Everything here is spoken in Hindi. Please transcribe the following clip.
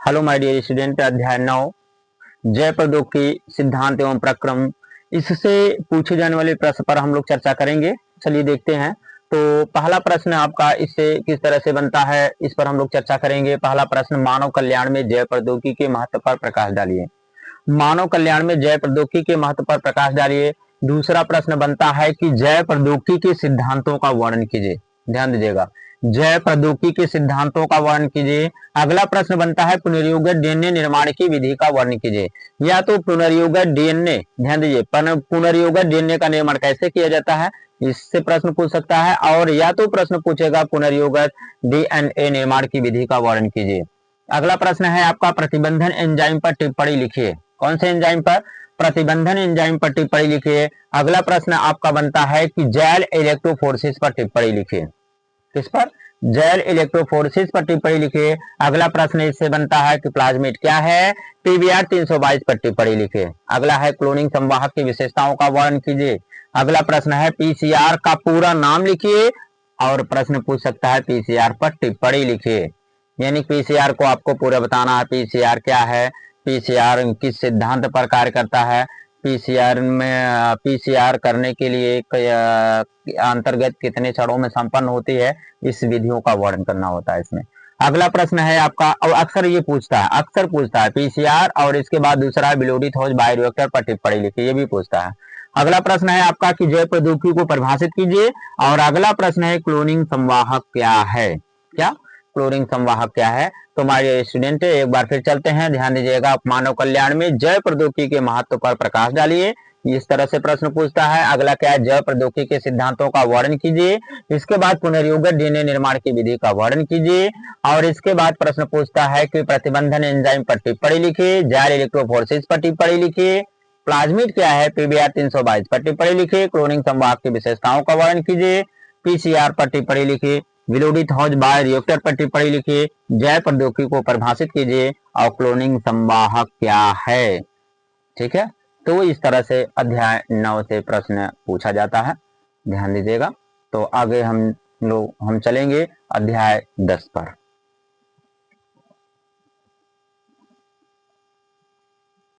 हेलो माय डियर स्टूडेंट, अध्याय 9 जय प्रौद्योगिकी सिद्धांत एवं प्रक्रम, इससे पूछे जाने वाले प्रश्न पर हम लोग चर्चा करेंगे। चलिए देखते हैं। तो पहला प्रश्न आपका इससे किस तरह से बनता है, इस पर हम लोग चर्चा करेंगे। पहला प्रश्न, मानव कल्याण में जय प्रौद्योगिकी के महत्व पर प्रकाश डालिए। मानव कल्याण में जय प्रौद्योगिकी के महत्व पर प्रकाश डालिए। दूसरा प्रश्न बनता है कि जय प्रौद्योगिकी के सिद्धांतों का वर्णन कीजिए। ध्यान दीजिएगा, जय प्रौद्योगिकी के सिद्धांतों का वर्णन कीजिए। अगला प्रश्न बनता है पुनर्योगत डीएनए निर्माण की विधि का वर्णन कीजिए। या तो पुनर्योगत डीएनए, ध्यान दीजिए, पुनर्योगत डीएनए का निर्माण कैसे किया जाता है, इससे प्रश्न पूछ सकता है। और या तो प्रश्न पूछेगा पुनर्योगत डीएनए निर्माण की विधि का वर्णन कीजिए। अगला प्रश्न है आपका प्रतिबंधन एंजाइम पर टिप्पणी लिखिए। कौन से एंजाइम पर? प्रतिबंधन एंजाइम पर टिप्पणी लिखिए। अगला प्रश्न आपका बनता है कि जैल इलेक्ट्रोफोरेसिस पर टिप्पणी लिखिए। किस पर? जैल इलेक्ट्रोफोरेसिस पर टिप्पणी लिखिए। अगला प्रश्न इससे बनता है कि प्लाज्मिड क्या है, पीबीआर 322 पर टिप्पणी लिखिए। अगला है क्लोनिंग संवाहक की विशेषताओं का वर्णन कीजिए। अगला प्रश्न है पीसीआर का पूरा नाम लिखिए। और प्रश्न पूछ सकता है पीसीआर पर टिप्पणी लिखिए। यानी पीसीआर को आपको पूरा बताना है, पीसीआर क्या है, पीसीआर किस सिद्धांत पर कार्य करता है, पीसीआर में पीसीआर करने के लिए अंतर्गत कितने चरणों में संपन्न होती है, इस विधियों का वर्णन करना होता है इसमें। अगला प्रश्न है आपका, और अक्सर ये पूछता है, अक्सर पूछता है पीसीआर, और इसके बाद दूसरा है विलोडित होस्ट बायोरिएक्टर पर टिप्पणी लिखिए, ये भी पूछता है। अगला प्रश्न है आपका कि जैव प्रौद्योगिकी को परिभाषित कीजिए। और अगला प्रश्न है क्लोनिंग संवाहक क्या है। क्या क्लोनिंग संवाहक क्या है? तो हमारे स्टूडेंट एक बार फिर चलते हैं, ध्यान दीजिएगा। मानव कल्याण में जैव प्रौद्योगिकी के महत्व पर प्रकाश डालिए, इस तरह से प्रश्न पूछता है। अगला क्या है, जैव प्रौद्योगिकी के सिद्धांतों का वर्णन कीजिए। इसके बाद पुनर्योगत डीएनए निर्माण की विधि का वर्णन कीजिए। और इसके बाद प्रश्न पूछता है कि प्रतिबंधन एंजाइम पर टिप्पणी लिखिए, जैल इलेक्ट्रोफोरेसिस पर टिप्पणी लिखिए, प्लाज्मिड क्या है, पीबीआर 322 पर टिप्पणी लिखिए, क्लोनिंग संवाहक की विशेषताओं का वर्णन कीजिए, पीसीआर पर टिप्पणी लिखिए, विलोडित हौज बायोरिएक्टर पर टिप्पणी लिखिए, जैव प्रौद्योगिकी को परिभाषित कीजिए, और क्लोनिंग संवाहक क्या है। ठीक है, तो इस तरह से अध्याय 9 से प्रश्न पूछा जाता है, ध्यान दीजिएगा। तो आगे हम चलेंगे अध्याय 10 पर।